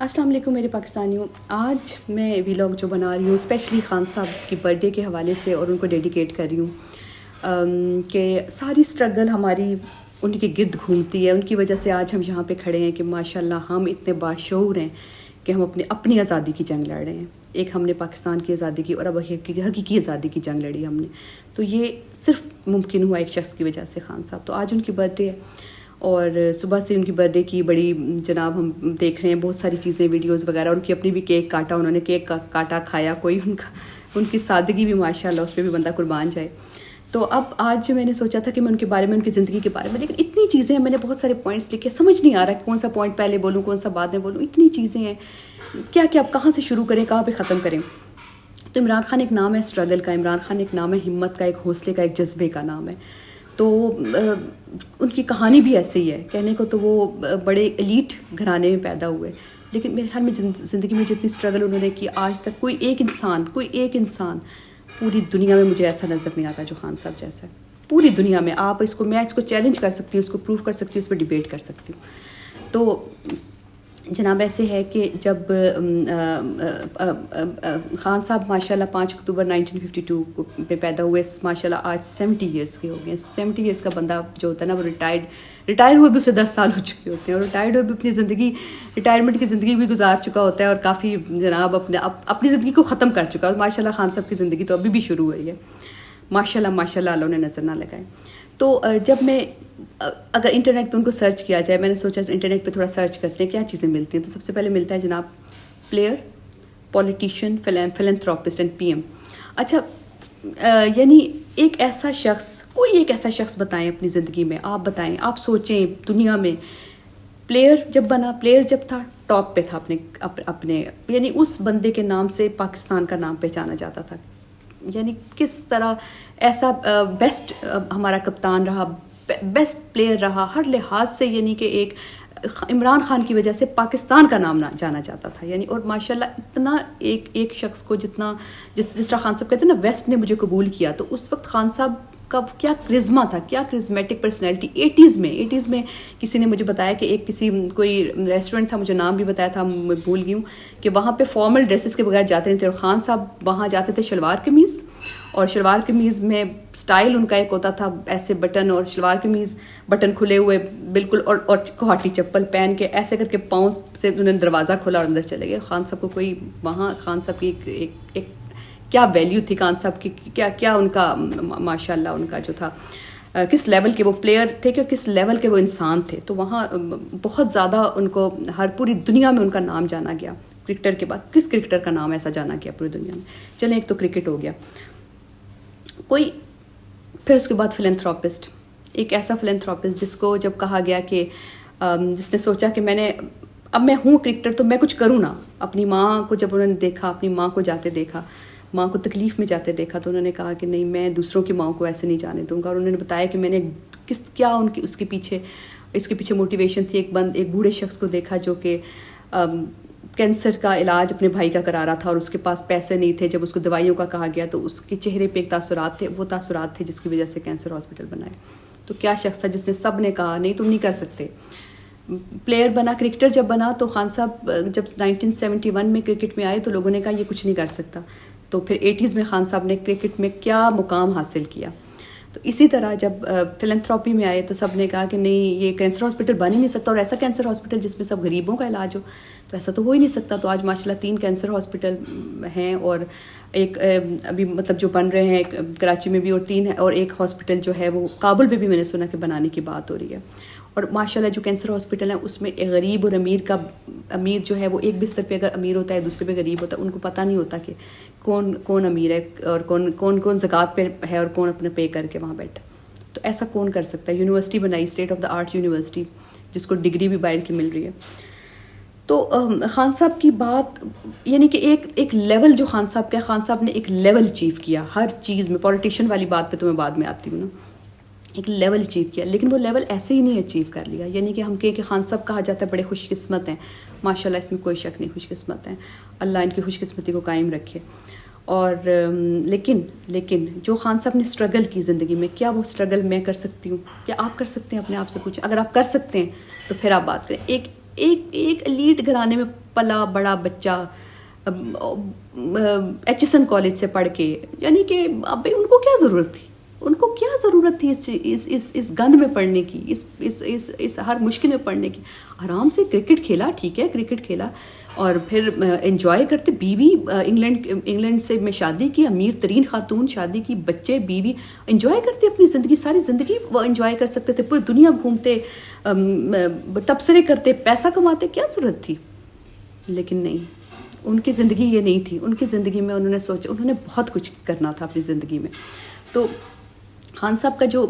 السلام علیکم میرے پاکستانیوں. آج میں ویلاگ جو بنا رہی ہوں اسپیشلی خان صاحب کی برتھ ڈے کے حوالے سے اور ان کو ڈیڈیکیٹ کر رہی ہوں کہ ساری اسٹرگل ہماری ان کے گرد گھومتی ہے. ان کی وجہ سے آج ہم یہاں پہ کھڑے ہیں کہ ماشاءاللہ ہم اتنے باشعور ہیں کہ ہم اپنی آزادی کی جنگ لڑ رہے ہیں. ایک ہم نے پاکستان کی آزادی کی اور اب حقیقی آزادی کی جنگ لڑی ہم نے. تو یہ صرف ممکن ہوا ایک شخص کی وجہ سے، خان صاحب. تو آج ان کی برتھ ڈے ہے اور صبح سے ان کی برتھ ڈے کی بڑی جناب ہم دیکھ رہے ہیں بہت ساری چیزیں، ویڈیوز وغیرہ. ان کی اپنی بھی کیک کاٹا، انہوں نے کیک کاٹا کھایا. کوئی ان کی سادگی بھی ماشاءاللہ اس پہ بھی بندہ قربان جائے. تو اب آج میں نے سوچا تھا کہ میں ان کے بارے میں، ان کی زندگی کے بارے میں، لیکن اتنی چیزیں ہیں، میں نے بہت سارے پوائنٹس لکھے، سمجھ نہیں آ رہا کہ کون سا پوائنٹ پہلے بولوں کون سا بعد میں بولوں. اتنی چیزیں ہیں کیا اب کہاں سے شروع کریں، کہاں پہ ختم کریں. تو عمران خان ایک نام ہے اسٹرگل کا، عمران خان ایک نام ہے ہمت کا، ایک حوصلے کا، ایک جذبے کا نام ہے. تو ان کی کہانی بھی ایسے ہی ہے کہنے کو. تو وہ بڑے ایلیٹ گھرانے میں پیدا ہوئے، لیکن میرے خیال میں زندگی میں جتنی اسٹرگل انہوں نے کی آج تک کوئی ایک انسان پوری دنیا میں مجھے ایسا نظر نہیں آتا جو خان صاحب جیسا ہے. پوری دنیا میں آپ میں اس کو چیلنج کر سکتی ہوں، اس کو پروف کر سکتی ہوں، اس پہ ڈیبیٹ کر سکتی ہوں. تو جناب ایسے ہے کہ جب خان صاحب ماشاءاللہ 5 اکتوبر 1952 پہ پیدا ہوئے، ماشاءاللہ آج 70 ایئرس کے ہو گئے. 70 ایئرس کا بندہ جو ہوتا ہے نا، وہ ریٹائر ہوئے بھی اسے 10 سال ہو چکے ہوتے ہیں، اور ریٹائرڈ ہوئے بھی اپنی زندگی، ریٹائرمنٹ کی زندگی بھی گزار چکا ہوتا ہے اور کافی جناب اپنی زندگی کو ختم کر چکا ہے. ماشاءاللہ خان صاحب کی زندگی تو ابھی بھی شروع ہوئی ہے. ماشاءاللہ اللہ انہیں نظر نہ لگائے. تو جب میں اگر انٹرنیٹ پہ ان کو سرچ کیا جائے، میں نے سوچا انٹرنیٹ پہ تھوڑا سرچ کرتے ہیں کیا چیزیں ملتی ہیں. تو سب سے پہلے ملتا ہے جناب player, politician, philanthropist and PM ایم. اچھا، یعنی ایک ایسا شخص بتائیں اپنی زندگی میں، آپ بتائیں، آپ سوچیں دنیا میں پلیئر جب تھا ٹاپ پہ تھا اپنے یعنی اس بندے کے نام سے پاکستان کا نام پہچانا جاتا تھا. یعنی کس طرح ایسا بیسٹ ہمارا کپتان رہا، بیسٹ پلیئر رہا ہر لحاظ سے. یعنی کہ ایک عمران خان کی وجہ سے پاکستان کا نام جانا جاتا تھا. یعنی اور ماشاءاللہ اتنا ایک شخص کو جتنا جس طرح خان صاحب کہتے ہیں نا، ویسٹ نے مجھے قبول کیا. تو اس وقت خان صاحب کا کیا کرزما تھا، کیا کرزمیٹک پرسنالٹی. 80s میں کسی نے مجھے بتایا کہ کوئی ریسٹورنٹ تھا، مجھے نام بھی بتایا تھا، میں بھول گئی ہوں، کہ وہاں پہ فارمل ڈریسز کے بغیر جاتے نہیں تھے. اور خان صاحب وہاں جاتے تھے شلوار قمیض، اور شلوار قمیض میں سٹائل ان کا ایک ہوتا تھا ایسے بٹن، اور شلوار قمیض بٹن کھلے ہوئے بالکل، اور کوہاٹی چپل پہن کے ایسے کر کے پاؤں سے انہوں نے دروازہ کھولا اور اندر چلے گئے. خان صاحب کو کوئی وہاں خان صاحب کی ایک کیا ویلیو تھی خان صاحب کی، کیا ان کا ماشاءاللہ ان کا جو تھا، کس لیول کے وہ پلیئر تھے کہ کس لیول کے وہ انسان تھے. تو وہاں بہت زیادہ ان کو پوری دنیا میں ان کا نام جانا گیا. کرکٹر کے بعد کس کرکٹر کا نام ایسا جانا گیا پوری دنیا میں؟ چلیں ایک تو کرکٹ ہو گیا. پھر اس کے بعد فلینتھراپسٹ، ایک ایسا فلینتھراپسٹ جس کو جب کہا گیا کہ جس نے سوچا کہ اب میں ہوں کرکٹر تو میں کچھ کروں نا. اپنی ماں کو جب انہوں نے دیکھا، اپنی ماں کو جاتے دیکھا، ماں کو تکلیف میں جاتے دیکھا، تو انہوں نے کہا کہ نہیں، میں دوسروں کی ماں کو ایسے نہیں جانے دوں گا. اور انہوں نے بتایا کہ میں نے کیا اس کے پیچھے موٹیویشن تھی. ایک بوڑھے شخص کو دیکھا جو کہ کینسر کا علاج اپنے بھائی کا کرا رہا تھا اور اس کے پاس پیسے نہیں تھے. جب اس کو دوائیوں کا کہا گیا تو اس کے چہرے پہ ایک تاثرات تھے، وہ تاثرات تھے جس کی وجہ سے کینسر ہاسپٹل بنائے. تو کیا شخص تھا جس نے سب نے کہا نہیں تم نہیں کر سکتے. پلیئر بنا، کرکٹر جب بنا تو خان صاحب جب 1971 میں کرکٹ میں آئے تو لوگوں نے کہا یہ کچھ نہیں کر سکتا. تو پھر 80s میں خان صاحب نے کرکٹ میں کیا مقام حاصل کیا. تو اسی طرح جب فلینتھراپی میں آئے تو سب نے کہا کہ نہیں، یہ کینسر ہاسپٹل بن ہی نہیں سکتا، اور ایسا کینسر ہاسپٹل جس میں سب غریبوں کا علاج ہو، تو ایسا تو ہو ہی نہیں سکتا. تو آج ماشاءاللہ 3 کینسر ہاسپٹل ہیں، اور ایک ابھی مطلب جو بن رہے ہیں کراچی میں بھی، اور 3 ہے، اور ایک ہاسپٹل جو ہے وہ کابل میں بھی میں نے سنا کہ بنانے کی بات ہو رہی ہے. اور ماشاءاللہ جو کینسر ہاسپٹل ہیں اس میں غریب اور امیر جو ہے وہ ایک بستر پہ اگر امیر ہوتا ہے دوسرے پہ غریب ہوتا ہے، ان کو پتہ نہیں ہوتا کہ کون امیر ہے اور کون زکوٰۃ پہ ہے اور کون اپنے پے کر کے وہاں بیٹھا. تو ایسا کون کر سکتا ہے؟ یونیورسٹی بنائی، state of the art university, جس کو ڈگری بھی باہر کی مل رہی ہے. تو خان صاحب کی بات یعنی کہ ایک لیول جو خان صاحب نے ایک لیول اچیو کیا ہر چیز میں. پولیٹیشین والی بات پہ تو میں بعد میں آتی ہوں نا. ایک لیول اچیو کیا، لیکن وہ لیول ایسے ہی نہیں اچیو کر لیا. یعنی کہ ہم کہ خان صاحب کہا جاتا ہے بڑے خوش قسمت ہیں، ماشاءاللہ اس میں کوئی شک نہیں، خوش قسمت ہیں. اللہ ان کی خوش قسمتی کو قائم رکھے. اور لیکن جو خان صاحب نے اسٹرگل کی زندگی میں، کیا وہ اسٹرگل میں کر سکتی ہوں؟ کیا آپ کر سکتے ہیں؟ اپنے آپ سے پوچھیں. اگر آپ کر سکتے ہیں تو پھر آپ بات کریں. ایک ایلیٹ گھرانے میں پلا بڑا بچہ ایچ ایس این کالج سے پڑھ کے، یعنی کہ اب ان کو کیا ضرورت تھی، ان کو کیا ضرورت تھی اس گند میں پڑھنے کی، اس ہر مشکل میں پڑھنے کی. آرام سے کرکٹ کھیلا، ٹھیک ہے کرکٹ کھیلا، اور پھر انجوائے کرتے. بیوی انگلینڈ سے میں شادی کی، امیر ترین خاتون شادی کی، بچے بیوی، انجوائے کرتے اپنی زندگی، ساری زندگی وہ انجوائے کر سکتے تھے، پوری دنیا گھومتے، تبصرے کرتے، پیسہ کماتے، کیا ضرورت تھی. لیکن نہیں، ان کی زندگی یہ نہیں تھی. ان کی زندگی میں انہوں نے سوچا، انہوں نے بہت کچھ کرنا تھا اپنی زندگی میں. تو خان صاحب کا جو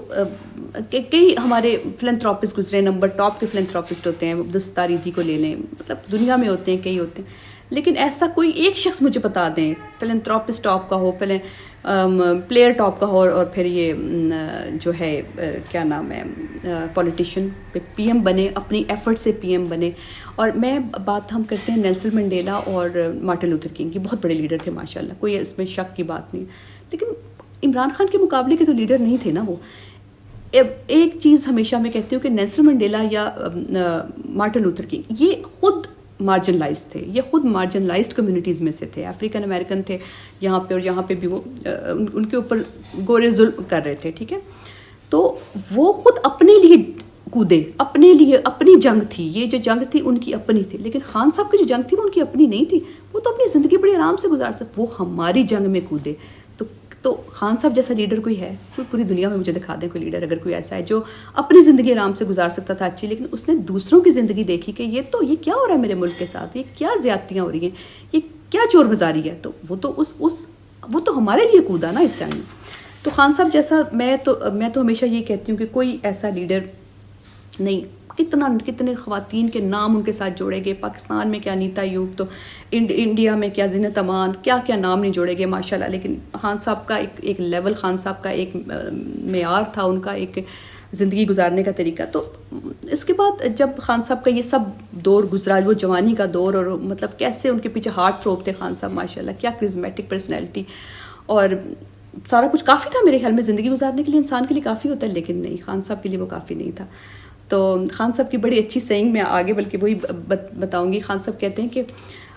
کئی ہمارے فلنتھراپسٹ گزرے، نمبر ٹاپ کے فلنتھراپسٹ ہوتے ہیں، عبدالستار ایدھی کو لے لیں، مطلب دنیا میں ہوتے ہیں، کئی ہوتے ہیں، لیکن ایسا کوئی ایک شخص مجھے بتا دیں فلنتھراپسٹ ٹاپ کا ہو، پلیئر ٹاپ کا ہو، اور پھر یہ جو ہے کیا نام ہے پولیٹیشین پی ایم بنے، اپنی ایفرٹ سے پی ایم بنے. اور میں بات ہم کرتے ہیں نیلسن منڈیلا اور مارٹن لوتھر کنگ کی، بہت بڑے لیڈر تھے ماشاء اللہ، کوئی اس میں شک کی بات نہیں، لیکن عمران خان کے مقابلے کے تو لیڈر نہیں تھے نا وہ. ایک چیز ہمیشہ میں کہتی ہوں کہ نیلسن منڈیلا یا مارٹن لوتھر کنگ یہ خود مارجنلائز تھے، یہ خود مارجنلائزڈ کمیونٹیز میں سے تھے، افریقن امریکن تھے یہاں پہ، اور یہاں پہ بھی وہ ان کے اوپر گورے ظلم کر رہے تھے، ٹھیک ہے. تو وہ خود اپنے لیے کودے، اپنے لیے اپنی جنگ تھی، یہ جو جنگ تھی ان کی اپنی تھی. لیکن خان صاحب کی جو جنگ تھی وہ ان کی اپنی نہیں تھی، وہ تو اپنی زندگی بڑی آرام سے گزار سکتے، وہ ہماری جنگ میں کودے. تو خان صاحب جیسا لیڈر کوئی ہے، کوئی پوری دنیا میں مجھے دکھا دیں کوئی لیڈر اگر کوئی ایسا ہے جو اپنی زندگی آرام سے گزار سکتا تھا اچھی، لیکن اس نے دوسروں کی زندگی دیکھی کہ یہ کیا ہو رہا ہے میرے ملک کے ساتھ، یہ کیا زیادتیاں ہو رہی ہیں، یہ کیا چور بازاری ہے. تو وہ تو ہمارے لیے کودا نا اس جنگ میں. تو خان صاحب جیسا میں تو ہمیشہ یہ کہتی ہوں کہ کوئی ایسا لیڈر نہیں. کتنے خواتین کے نام ان کے ساتھ جوڑے گئے، پاکستان میں کیا نیتا ایوب، تو انڈیا میں کیا زینت امان، کیا نام نہیں جوڑے گئے ماشاء اللہ. لیکن خان صاحب کا ایک لیول، خان صاحب کا ایک معیار تھا، ان کا ایک زندگی گزارنے کا طریقہ. تو اس کے بعد جب خان صاحب کا یہ سب دور گزرا، وہ جوانی کا دور، اور مطلب کیسے ان کے پیچھے ہارٹ تھروپ تھے خان صاحب ماشاء اللہ، کیا کرزمیٹک پرسنالٹی، اور سارا کچھ کافی تھا میرے خیال میں زندگی گزارنے کے لیے، انسان کے لیے کافی ہوتا ہے، لیکن نہیں، خان صاحب کے لیے وہ کافی نہیں تھا. تو خان صاحب کی بڑی اچھی سینگ میں آگے بلکہ وہی بتاؤں گی. خان صاحب کہتے ہیں کہ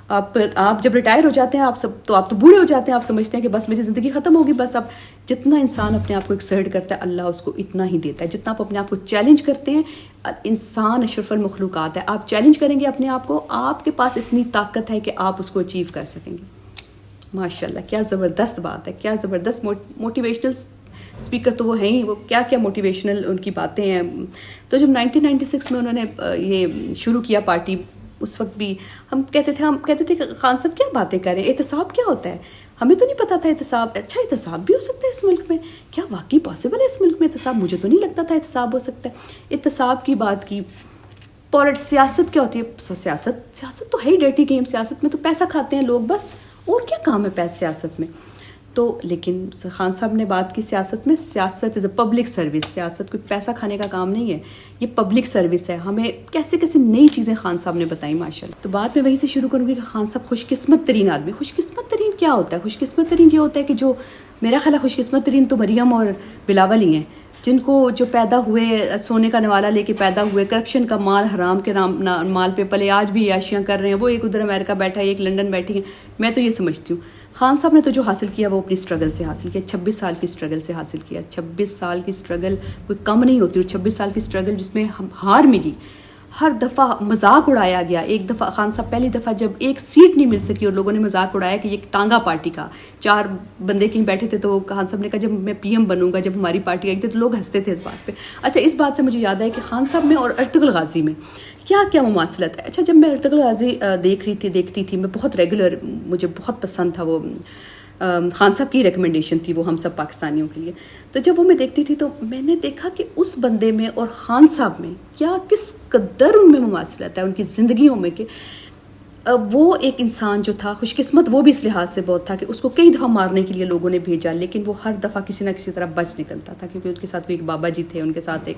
آپ جب ریٹائر ہو جاتے ہیں، آپ تو بوڑھے ہو جاتے ہیں، آپ سمجھتے ہیں کہ بس میری زندگی ختم ہوگی، بس اب جتنا انسان اپنے آپ کو ایکسرٹ کرتا ہے اللہ اس کو اتنا ہی دیتا ہے. جتنا آپ اپنے آپ کو چیلنج کرتے ہیں، انسان اشرف المخلوقات ہے، آپ چیلنج کریں گے اپنے آپ کو، آپ کے پاس اتنی طاقت ہے کہ آپ اس کو اچیو کر سکیں گے. ماشاء اللہ کیا زبردست بات ہے، کیا زبردست موٹیویشنل اسپیکر تو وہ ہیں ہی، وہ کیا موٹیویشنل ان کی باتیں ہیں. تو جب 1996 میں انہوں نے یہ شروع کیا پارٹی، اس وقت بھی ہم کہتے تھے کہ خان صاحب کیا باتیں کریں، احتساب کیا ہوتا ہے، ہمیں تو نہیں پتا تھا احتساب. اچھا احتساب بھی ہو سکتا ہے اس ملک میں، کیا واقعی پاسبل ہے اس ملک میں احتساب؟ مجھے تو نہیں لگتا تھا احتساب ہو سکتا ہے. احتساب کی بات کی. سیاست کیا ہوتی ہے؟ سیاست تو ہے ہی ڈرٹی گیم. سیاست میں تو پیسہ کھاتے ہیں لوگ، بس اور کیا کام ہے پیسے سیاست میں. تو لیکن خان صاحب نے بات کی سیاست میں، سیاست از اے پبلک سروس، سیاست کوئی پیسہ کھانے کا کام نہیں ہے، یہ پبلک سروس ہے. ہمیں کیسے نئی چیزیں خان صاحب نے بتائیں ماشاء اللہ. تو بات میں وہیں سے شروع کروں گی کہ خان صاحب خوش قسمت ترین آدمی. خوش قسمت ترین کیا ہوتا ہے؟ خوش قسمت ترین یہ ہوتا ہے کہ جو میرا خیال ہے خوش قسمت ترین تو مریم اور بلاول ہی ہیں، جن کو جو پیدا ہوئے سونے کا نوالا لے کے پیدا ہوئے، کرپشن کا مال، حرام کے مال پہ پلے، آج بھی عیاشیاں کر رہے ہیں. وہ ایک ادھر امریکہ بیٹھا ہے، ایک لنڈن بیٹھی ہے. میں تو یہ سمجھتی ہوں خان صاحب نے تو جو حاصل کیا وہ اپنی اسٹرگل سے حاصل کیا، 26 سال کی اسٹرگل سے حاصل کیا. 26 سال کی اسٹرگل کوئی کم نہیں ہوتی، اور 26 سال کی اسٹرگل جس میں ہار ملی، ہر دفعہ مذاق اڑایا گیا. ایک دفعہ خان صاحب پہلی دفعہ جب ایک سیٹ نہیں مل سکی اور لوگوں نے مذاق اڑایا کہ یہ ٹانگا پارٹی کا 4 بندے کہیں بیٹھے تھے، تو خان صاحب نے کہا جب میں پی ایم بنوں گا، جب ہماری پارٹی آئی تھی، تو لوگ ہنستے تھے اس بات پہ. اچھا اس بات سے مجھے یاد ہے کہ خان صاحب میں اور ارطغرل غازی میں کیا مماثلت ہے. اچھا جب میں ارطغرل غازی دیکھتی تھی، میں بہت ریگولر، مجھے بہت پسند تھا وہ، خان صاحب کی ریکمنڈیشن تھی وہ ہم سب پاکستانیوں کے لیے. تو جب وہ میں دیکھتی تھی تو میں نے دیکھا کہ اس بندے میں اور خان صاحب میں کس قدر ان میں مماثلت ہے ان کی زندگیوں میں، کہ وہ ایک انسان جو تھا خوش قسمت، وہ بھی اس لحاظ سے بہت تھا کہ اس کو کئی دفعہ مارنے کے لیے لوگوں نے بھیجا، لیکن وہ ہر دفعہ کسی نہ کسی طرح بچ نکلتا تھا، کیونکہ ان کے ساتھ کوئی ایک بابا جی تھے، ان کے ساتھ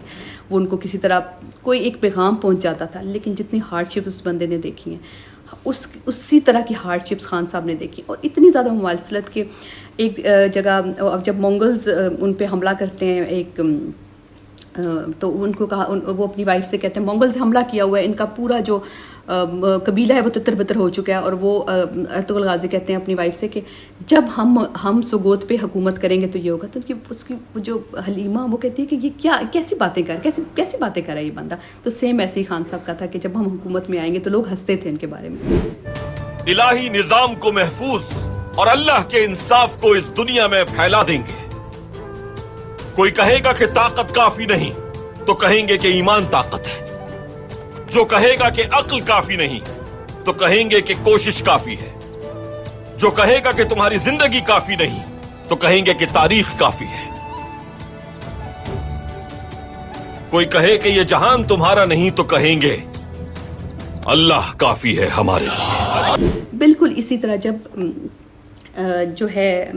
وہ ان کو کسی طرح کوئی ایک پیغام پہنچ جاتا تھا. لیکن جتنی ہارڈ شپ اس بندے نے دیکھی ہیں، اسی طرح کی ہارڈ شپس خان صاحب نے دیکھی، اور اتنی زیادہ مماثلت کہ ایک جگہ جب منگلز ان پہ حملہ کرتے ہیں، ایک تو ان کو کہا، وہ اپنی وائف سے کہتے ہیں منگل سے حملہ کیا ہوا ہے، ان کا پورا جو قبیلہ ہے وہ تتر بتر ہو چکا ہے. اور وہ ارطغرل غازی کہتے ہیں اپنی وائف سے کہ جب ہم سوگوت پہ حکومت کریں گے تو یہ ہوگا. تو اس کی جو حلیمہ وہ کہتی ہے کہ یہ کیا کیسی باتیں کیسی باتیں کر رہا ہے یہ بندہ. تو سیم ایسے ہی خان صاحب کا تھا کہ جب ہم حکومت میں آئیں گے تو لوگ ہنستے تھے ان کے بارے میں. الہی نظام کو محفوظ اور اللہ کے انصاف کو اس دنیا میں پھیلا دیں گے. کوئی کہے گا کہ طاقت کافی نہیں تو کہیں گے کہ ایمان طاقت ہے. جو کہے گا کہ عقل کافی نہیں تو کہیں گے کہ کوشش کافی ہے. جو کہے گا کہ تمہاری زندگی کافی نہیں تو کہیں گے کہ تاریخ کافی ہے. کوئی کہے کہ یہ جہان تمہارا نہیں تو کہیں گے اللہ کافی ہے ہمارے لیے. بالکل اسی طرح جب جو ہے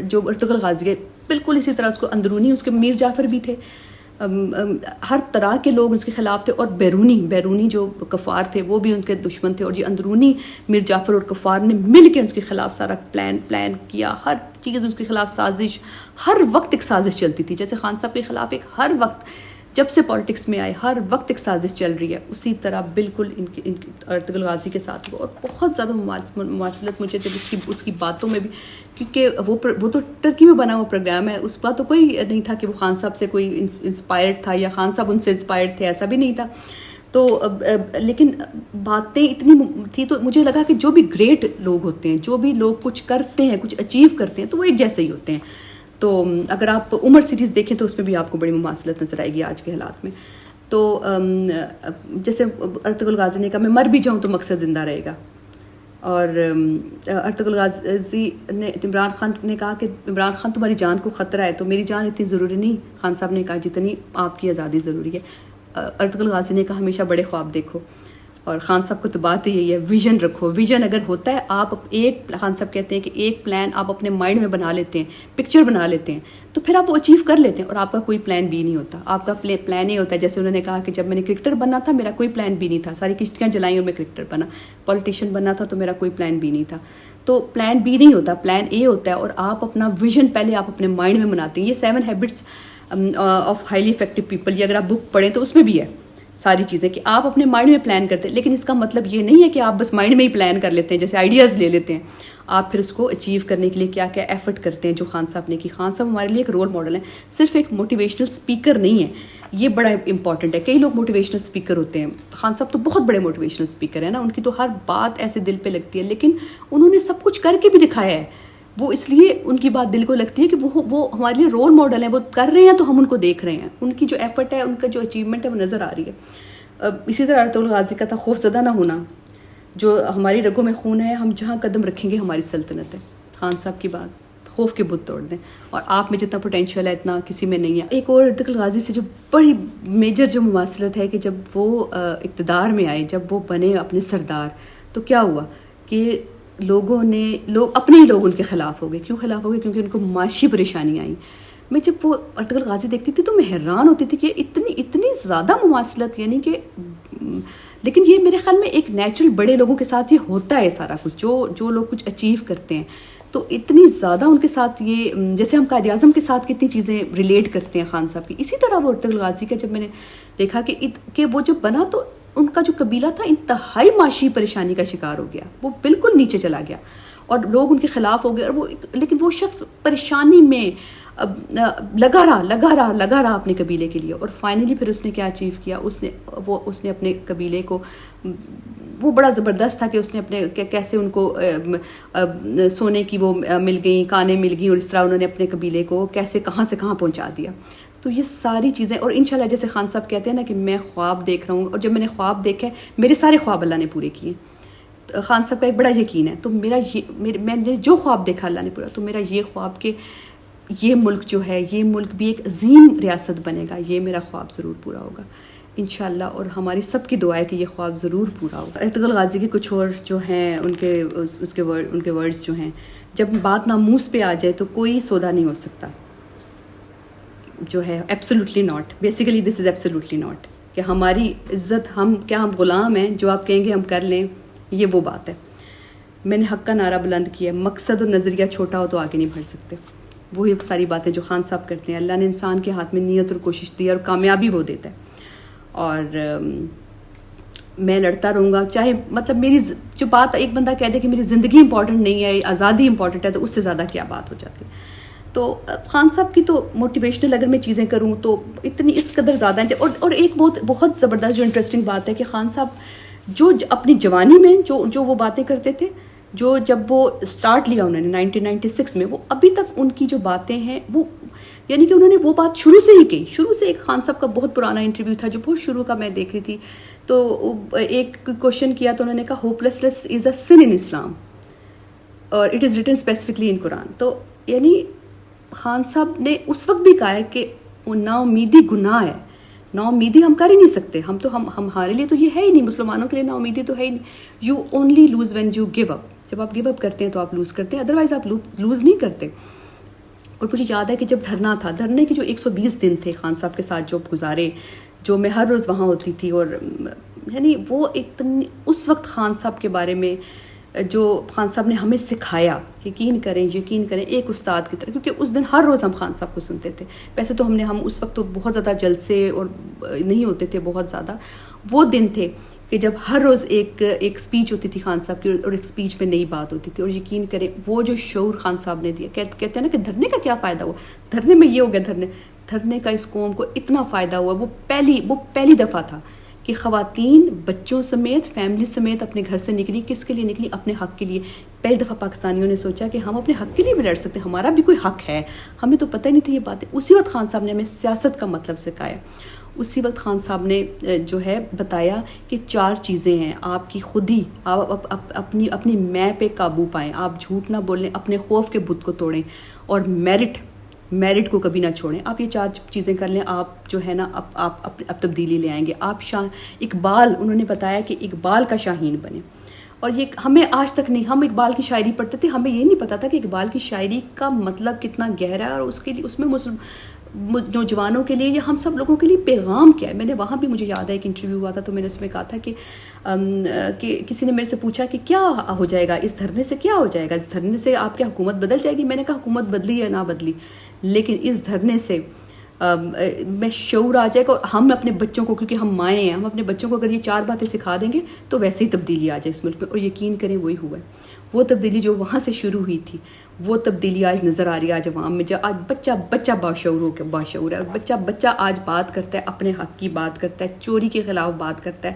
جو ارطغرل غازی ہے بالکل اسی طرح اس کو اندرونی اس کے میر جعفر بھی تھے, ہر طرح کے لوگ اس کے خلاف تھے, اور بیرونی جو کفار تھے وہ بھی ان کے دشمن تھے. اور یہ اندرونی میر جعفر اور کفار نے مل کے اس کے خلاف سارا پلان کیا, ہر چیز اس کے خلاف سازش, ہر وقت ایک سازش چلتی تھی. جیسے خان صاحب کے خلاف ایک ہر وقت جب سے پالیٹکس میں آئے ہر وقت ایک سازش چل رہی ہے, اسی طرح بالکل ان ارطغرل غازی کے ساتھ ہوا. اور بہت زیادہ مماثلت مجھے جب اس کی باتوں میں بھی, کیونکہ وہ تو ٹرکی میں بنا ہوا پروگرام ہے, اس کا تو کوئی نہیں تھا کہ وہ خان صاحب سے کوئی انسپائرڈ تھا یا خان صاحب ان سے انسپائرڈ تھے, ایسا بھی نہیں تھا. تو لیکن باتیں اتنی تھی تو مجھے لگا کہ جو بھی گریٹ لوگ ہوتے ہیں, جو بھی لوگ کچھ کرتے ہیں, کچھ اچیو کرتے ہیں, تو وہ ایک جیسے ہی ہوتے ہیں. تو اگر آپ عمر سیریز دیکھیں تو اس میں بھی آپ کو بڑی مماثلت نظر آئے گی آج کے حالات میں. تو جیسے ارطغرل غازی نے کہا میں مر بھی جاؤں تو مقصد زندہ رہے گا, اور ارطغرل غازی نے عمران خان نے کہا کہ عمران خان تمہاری جان کو خطرہ ہے, تو میری جان اتنی ضروری نہیں. خان صاحب نے کہا جتنی آپ کی آزادی ضروری ہے. ارطغرل غازی نے کہا ہمیشہ بڑے خواب دیکھو, اور خان صاحب کو تو بات ہی یہی ہے, ویژن رکھو. ویژن اگر ہوتا ہے, آپ خان صاحب کہتے ہیں کہ ایک پلان آپ اپنے مائنڈ میں بنا لیتے ہیں, پکچر بنا لیتے ہیں, تو پھر آپ وہ اچیو کر لیتے ہیں, اور آپ کا کوئی پلان بی نہیں ہوتا. آپ کا پلان یہ ہوتا ہے, جیسے انہوں نے کہا کہ جب میں نے کرکٹر بننا تھا میرا کوئی پلان بی نہیں تھا, ساری کشتیاں جلائیں اور میں کرکٹر بنا. پولیٹیشین بننا تھا تو میرا کوئی پلان بی نہیں تھا. تو پلان بی نہیں ہوتا, پلان اے ہوتا ہے, اور آپ اپنا ویژن پہلے آپ اپنے مائنڈ میں بناتے ہیں. یہ 7 habits of highly effective people, یہ اگر آپ بک پڑھیں تو اس میں بھی ہے ساری چیزیں کہ آپ اپنے مائنڈ میں پلان کرتے ہیں. لیکن اس کا مطلب یہ نہیں ہے کہ آپ بس مائنڈ میں ہی پلان کر لیتے ہیں, جیسے آئیڈیاز لے لیتے ہیں. آپ پھر اس کو اچیو کرنے کے لیے کیا کیا ایفرٹ کرتے ہیں, جو خان صاحب نے کی. خان صاحب ہمارے لیے ایک رول ماڈل ہیں, صرف ایک موٹیویشنل اسپیکر نہیں ہے. یہ بڑا امپورٹنٹ ہے. کئی لوگ موٹیویشنل اسپیکر ہوتے ہیں, خان صاحب تو بہت بڑے موٹیویشنل اسپیکر ہیں نا, ان کی تو ہر بات ایسے دل پہ لگتی ہے, لیکن انہوں نے سب کچھ کر کے بھی دکھایا ہے. وہ اس لیے ان کی بات دل کو لگتی ہے کہ وہ ہمارے لیے رول ماڈل ہیں. وہ کر رہے ہیں تو ہم ان کو دیکھ رہے ہیں, ان کی جو ایفرٹ ہے, ان کا جو اچیومنٹ ہے وہ نظر آ رہی ہے. اسی طرح ارطغرل غازی کا تھا خوف زدہ نہ ہونا. جو ہماری رگوں میں خون ہے, ہم جہاں قدم رکھیں گے ہماری سلطنت ہے. خان صاحب کی بات, خوف کے بت توڑ دیں, اور آپ میں جتنا پوٹینشیل ہے اتنا کسی میں نہیں ہے. ایک اور ارطغرل غازی سے جو بڑی میجر جو مماثلت ہے کہ جب وہ اقتدار میں آئے, جب وہ بنے اپنے سردار, تو کیا ہوا کہ لوگ اپنے ہی لوگ ان کے خلاف ہو گئے. کیوں خلاف ہو گئے؟ کیونکہ ان کو معاشی پریشانی آئیں. میں جب وہ ارطغرل غازی دیکھتی تھی تو میں حیران ہوتی تھی کہ اتنی زیادہ مماثلت, یعنی کہ لیکن یہ میرے خیال میں ایک نیچرل بڑے لوگوں کے ساتھ یہ ہوتا ہے سارا کچھ, جو لوگ کچھ اچیو کرتے ہیں, تو اتنی زیادہ ان کے ساتھ یہ, جیسے ہم قائد اعظم کے ساتھ کتنی چیزیں ریلیٹ کرتے ہیں خان صاحب کی, اسی طرح وہ ارطغرل غازی کا جب میں نے دیکھا کہ وہ جب بنا تو ان کا جو قبیلہ تھا انتہائی معاشی پریشانی کا شکار ہو گیا, وہ بالکل نیچے چلا گیا, اور لوگ ان کے خلاف ہو گئے. اور لیکن وہ شخص پریشانی میں لگا رہا اپنے قبیلے کے لیے. اور فائنلی پھر اس نے کیا اچیو کیا, اس نے اپنے قبیلے کو, وہ بڑا زبردست تھا کہ اس نے اپنے کیسے ان کو سونے کی وہ مل گئیں, کانیں مل گئیں, اور اس طرح انہوں نے اپنے قبیلے کو کیسے کہاں سے کہاں پہنچا دیا. تو یہ ساری چیزیں, اور انشاءاللہ جیسے خان صاحب کہتے ہیں نا کہ میں خواب دیکھ رہا ہوں, اور جب میں نے خواب دیکھا میرے سارے خواب اللہ نے پورے کیے. خان صاحب کا ایک بڑا یقین ہے. تو میں نے جو خواب دیکھا اللہ نے پورا, تو میرا یہ خواب کہ یہ ملک جو ہے, یہ ملک بھی ایک عظیم ریاست بنے گا, یہ میرا خواب ضرور پورا ہوگا انشاءاللہ. اور ہماری سب کی دعا ہے کہ یہ خواب ضرور پورا ہوگا. ارطغرل غازی کے کچھ اور جو ہیں ان کے ورڈز جو ہیں, جب بات ناموس پہ آ جائے تو کوئی سودا نہیں ہو سکتا, جو ہے absolutely not. Basically this is absolutely not, کہ ہماری عزت, ہم غلام ہیں, جو آپ کہیں گے ہم کر لیں, یہ وہ بات ہے. میں نے حق کا نعرہ بلند کیا, مقصد اور نظریہ چھوٹا ہو تو آگے نہیں بڑھ سکتے. وہی ساری باتیں جو خان صاحب کرتے ہیں. اللہ نے انسان کے ہاتھ میں نیت اور کوشش دی, اور کامیابی وہ دیتا ہے. اور میں لڑتا رہوں گا، چاہے مطلب میری جو بات ایک بندہ کہہ دے کہ میری زندگی امپورٹنٹ نہیں ہے، آزادی امپورٹنٹ ہے، تو اس سے زیادہ کیا بات ہو جاتی ہے. تو خان صاحب کی تو موٹیویشنل اگر میں چیزیں کروں تو اتنی اس قدر زیادہ ہیں. اور ایک بہت زبردست جو انٹرسٹنگ بات ہے کہ خان صاحب جو اپنی جوانی میں جو وہ باتیں کرتے تھے، جو جب وہ اسٹارٹ لیا انہوں نے 1996 میں، وہ ابھی تک ان کی جو باتیں ہیں وہ یعنی کہ انہوں نے وہ بات شروع سے ہی کی. شروع سے ایک خان صاحب کا بہت پرانا انٹرویو تھا جو بہت شروع کا میں دیکھ رہی تھی، تو ایک کوشچن کیا تو انہوں نے کہا ہوپلیسنس از اے سن ان اسلام اور اٹ از ریٹن اسپیسیفکلی ان قرآن. تو یعنی خان صاحب نے اس وقت بھی کہا ہے کہ نا امیدی گناہ ہے، نا امیدی ہم کر ہی نہیں سکتے، ہمارے لیے تو یہ ہے ہی نہیں، مسلمانوں کے لیے نا امیدی تو ہے ہی نہیں. You only lose when you give up, جب آپ گیو اپ کرتے ہیں تو آپ لوز کرتے ہیں، ادروائز آپ لوز نہیں کرتے. اور مجھے یاد ہے کہ جب دھرنا تھا، دھرنے کے جو 120 دن تھے خان صاحب کے ساتھ جو گزارے، جو میں ہر روز وہاں ہوتی تھی، اور یعنی وہ اتنی اس وقت خان صاحب کے بارے میں جو خان صاحب نے ہمیں سکھایا، یقین کریں ایک استاد کی طرح، کیونکہ اس دن ہر روز ہم خان صاحب کو سنتے تھے. ویسے تو ہم اس وقت تو بہت زیادہ جلسے اور نہیں ہوتے تھے بہت زیادہ. وہ دن تھے کہ جب ہر روز ایک اسپیچ ہوتی تھی خان صاحب کی، اور ایک اسپیچ میں نئی بات ہوتی تھی. اور یقین کریں وہ جو شعور خان صاحب نے دیا، کہتے ہیں نا کہ دھرنے کا کیا فائدہ ہوا، دھرنے میں یہ ہو گیا، دھرنے کا اس قوم کو اتنا فائدہ ہوا. وہ پہلی دفعہ تھا کہ خواتین بچوں سمیت، فیملی سمیت اپنے گھر سے نکلی. کس کے لیے نکلی؟ اپنے حق کے لیے. پہلی دفعہ پاکستانیوں نے سوچا کہ ہم اپنے حق کے لیے بھی لڑ سکتے ہیں، ہمارا بھی کوئی حق ہے. ہمیں تو پتہ ہی نہیں تھی یہ باتیں. اسی وقت خان صاحب نے ہمیں سیاست کا مطلب سکھایا. اسی وقت خان صاحب نے جو ہے بتایا کہ 4 چیزیں ہیں آپ کی خود ہی، آپ اپنی میں پہ قابو پائیں، آپ جھوٹ نہ بولیں، اپنے خوف کے بت کو توڑیں، اور میرٹ کو کبھی نہ چھوڑیں. آپ یہ 4 چیزیں کر لیں، آپ جو ہے نا آپ تبدیلی لے آئیں گے. آپ اقبال، انہوں نے بتایا کہ اقبال کا شاہین بنے. اور یہ ہمیں آج تک نہیں، ہم اقبال کی شاعری پڑھتے تھے، ہمیں یہ نہیں پتا تھا کہ اقبال کی شاعری کا مطلب کتنا گہرا ہے، اور اس میں نوجوانوں کے لیے یا ہم سب لوگوں کے لیے پیغام کیا ہے. میں نے وہاں بھی، مجھے یاد ہے ایک انٹرویو ہوا تھا تو میں نے اس میں کہا تھا کہ کسی نے میرے سے پوچھا کہ کیا ہو جائے گا اس دھرنے سے، کیا ہو جائے گا اس دھرنے سے، آپ کی حکومت بدل جائے گی؟ میں نے کہا حکومت بدلی یا نہ بدلی، لیکن اس دھرنے سے میں شعور آ جائے گا. ہم اپنے بچوں کو، کیونکہ ہم مائیں ہیں، ہم اپنے بچوں کو اگر یہ 4 باتیں سکھا دیں گے تو ویسے ہی تبدیلی آ جائے اس ملک میں. اور یقین کریں وہی ہوا ہے. وہ تبدیلی جو وہاں سے شروع ہوئی تھی، وہ تبدیلی آج نظر آ رہی ہے. آج عوام میں آج بچہ باشعور ہو کے باشعور ہے، اور بچہ آج بات کرتا ہے، اپنے حق کی بات کرتا ہے، چوری کے خلاف بات کرتا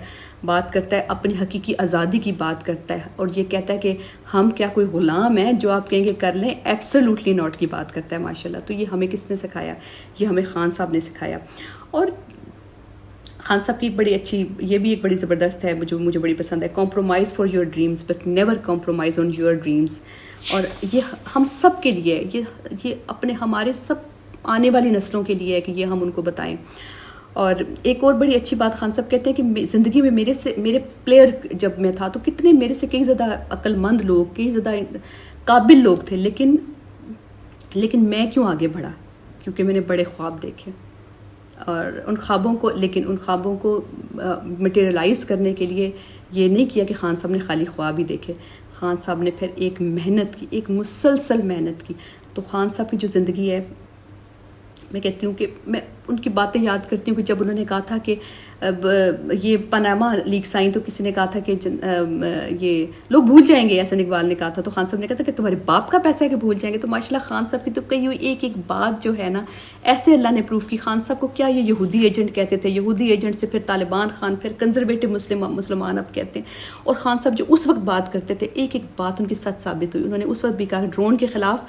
ہے، اپنی حقیقی آزادی کی بات کرتا ہے، اور یہ کہتا ہے کہ ہم کیا کوئی غلام ہیں جو آپ کہیں گے کر لیں؟ ایبسلیوٹلی ناٹ کی بات کرتا ہے ماشاءاللہ. تو یہ ہمیں کس نے سکھایا؟ یہ ہمیں خان صاحب نے سکھایا. اور خان صاحب کی بڑی اچھی، یہ بھی ایک بڑی زبردست ہے جو مجھے بڑی پسند ہے، compromise for your dreams but never compromise on your dreams. اور یہ ہم سب کے لیے، یہ ہمارے سب آنے والی نسلوں کے لیے ہے کہ یہ ہم ان کو بتائیں. اور ایک اور بڑی اچھی بات خان صاحب کہتے ہیں کہ زندگی میں میرے پلیئر جب میں تھا تو کتنے میرے سے کئی زیادہ عقل مند لوگ، کئی زیادہ قابل لوگ تھے، لیکن میں کیوں آگے بڑھا؟ کیونکہ میں نے بڑے خواب دیکھے، اور ان خوابوں کو مٹیریلائز کرنے کے لیے یہ نہیں کیا کہ خان صاحب نے خالی خواب ہی دیکھے. خان صاحب نے پھر ایک محنت کی، ایک مسلسل محنت کی. تو خان صاحب کی جو زندگی ہے، میں کہتی ہوں کہ میں ان کی باتیں یاد کرتی ہوں کہ جب انہوں نے کہا تھا کہ یہ پاناما لیکس آئیں تو کسی نے کہا تھا کہ یہ لوگ بھول جائیں گے، احسن اقبال نے کہا تھا. تو خان صاحب نے کہا تھا کہ تمہارے باپ کا پیسہ ہے کہ بھول جائیں گے. تو ماشاءاللہ خان صاحب کی تو کئی ہوئی ایک بات جو ہے نا، ایسے اللہ نے پروف کی. خان صاحب کو کیا یہ یہودی ایجنٹ کہتے تھے، یہودی ایجنٹ سے پھر طالبان خان، پھر کنزرویٹو مسلمان اب کہتے ہیں. اور خان صاحب جو اس وقت بات کرتے تھے، ایک بات ان کی سچ ثابت ہوئی. انہوں نے اس وقت بھی کہا ڈرون کے خلاف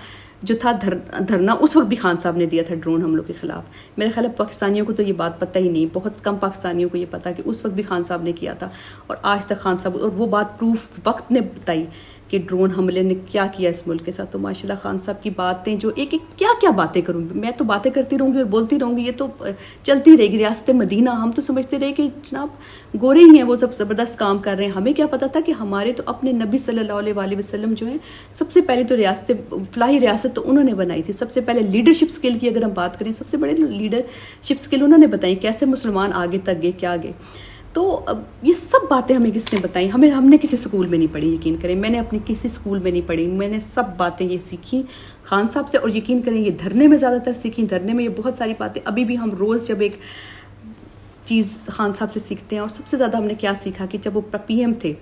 جو تھا دھرنا، اس وقت بھی خان صاحب نے دیا تھا ڈرون حملوں کے خلاف. میرے خیال ہے پاکستانیوں کو تو یہ بات پتہ ہی نہیں، بہت کم پاکستانیوں کو یہ پتہ کہ اس وقت بھی خان صاحب نے کیا تھا. اور آج تک خان صاحب، اور وہ بات پروف وقت نے بتائی کہ ڈرون حملے نے کیا کیا اس ملک کے ساتھ. تو ماشاءاللہ خان صاحب کی باتیں جو ایک کیا باتیں کروں، میں تو باتیں کرتی رہوں گی اور بولتی رہوں گی، یہ تو چلتی رہے گی. ریاست مدینہ ہم تو سمجھتے رہے کہ جناب گورے ہی ہیں، وہ سب زبردست کام کر رہے ہیں. ہمیں کیا پتا تھا کہ ہمارے تو اپنے نبی صلی اللہ علیہ وسلم جو ہیں، سب سے پہلے تو فلاحی ریاست تو انہوں نے بنائی تھی. سب سے پہلے لیڈرشپ سکل کی اگر ہم بات کریں، سب سے بڑے لیڈرشپ سکل انہوں نے بتائی، کیسے مسلمان آگے تک گئے، کیا گئے. تو یہ سب باتیں ہمیں کس نے بتائیں؟ ہم نے کسی سکول میں نہیں پڑھی، یقین کریں میں نے اپنی کسی سکول میں نہیں پڑھی. میں نے سب باتیں یہ سیکھی خان صاحب سے، اور یقین کریں یہ دھرنے میں زیادہ تر سیکھی. دھرنے میں یہ بہت ساری باتیں ابھی بھی ہم روز جب ایک چیز خان صاحب سے سیکھتے ہیں. اور سب سے زیادہ ہم نے کیا سیکھا کہ جب وہ پی ایم تھے,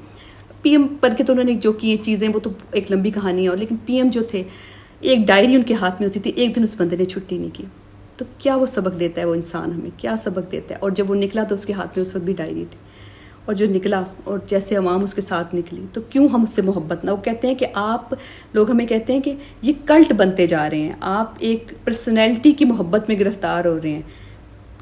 پی ایم بن کے تو انہوں نے جو کی چیزیں وہ تو ایک لمبی کہانی ہے, اور لیکن پی ایم جو تھے ایک ڈائری ان کے ہاتھ میں ہوتی تھی, ایک دن اس بندے نے چھٹی نہیں کی. تو کیا وہ سبق دیتا ہے وہ انسان, ہمیں کیا سبق دیتا ہے. اور جب وہ نکلا تو اس کے ہاتھ میں اس وقت بھی ڈائری تھی, اور جو نکلا اور جیسے عوام اس کے ساتھ نکلی, تو کیوں ہم اس سے محبت نہ. وہ کہتے ہیں کہ آپ لوگ ہمیں کہتے ہیں کہ یہ کلٹ بنتے جا رہے ہیں, آپ ایک پرسنالٹی کی محبت میں گرفتار ہو رہے ہیں.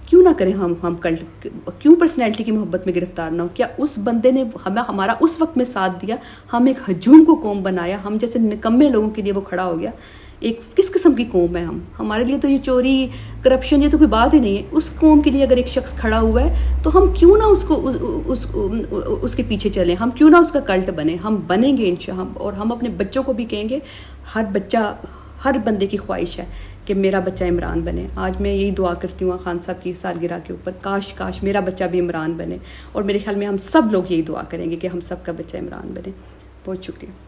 کیوں نہ کریں ہم کلٹ, کیوں پرسنالٹی کی محبت میں گرفتار نہ ہو. کیا اس بندے نے ہمارا اس وقت میں ساتھ دیا, ہم ایک ہجوم کو قوم بنایا, ہم جیسے نکمے لوگوں کے لیے وہ کھڑا ہو گیا. ایک کس قسم کی قوم ہے ہمارے لیے تو یہ چوری کرپشن یہ تو کوئی بات ہی نہیں ہے. اس قوم کے لیے اگر ایک شخص کھڑا ہوا ہے تو ہم کیوں نہ اس کے پیچھے چلیں, ہم کیوں نہ اس کا کلٹ بنیں. ہم بنیں گے انشاءاللہ, اور ہم اپنے بچوں کو بھی کہیں گے. ہر بندے کی خواہش ہے کہ میرا بچہ عمران بنے. آج میں یہی دعا کرتی ہوں خان صاحب کی سالگرہ کے اوپر, کاش میرا بچہ بھی عمران بنے. اور میرے خیال میں ہم سب لوگ یہی دعا کریں گے کہ ہم سب کا بچہ عمران بنے. بہت شکریہ.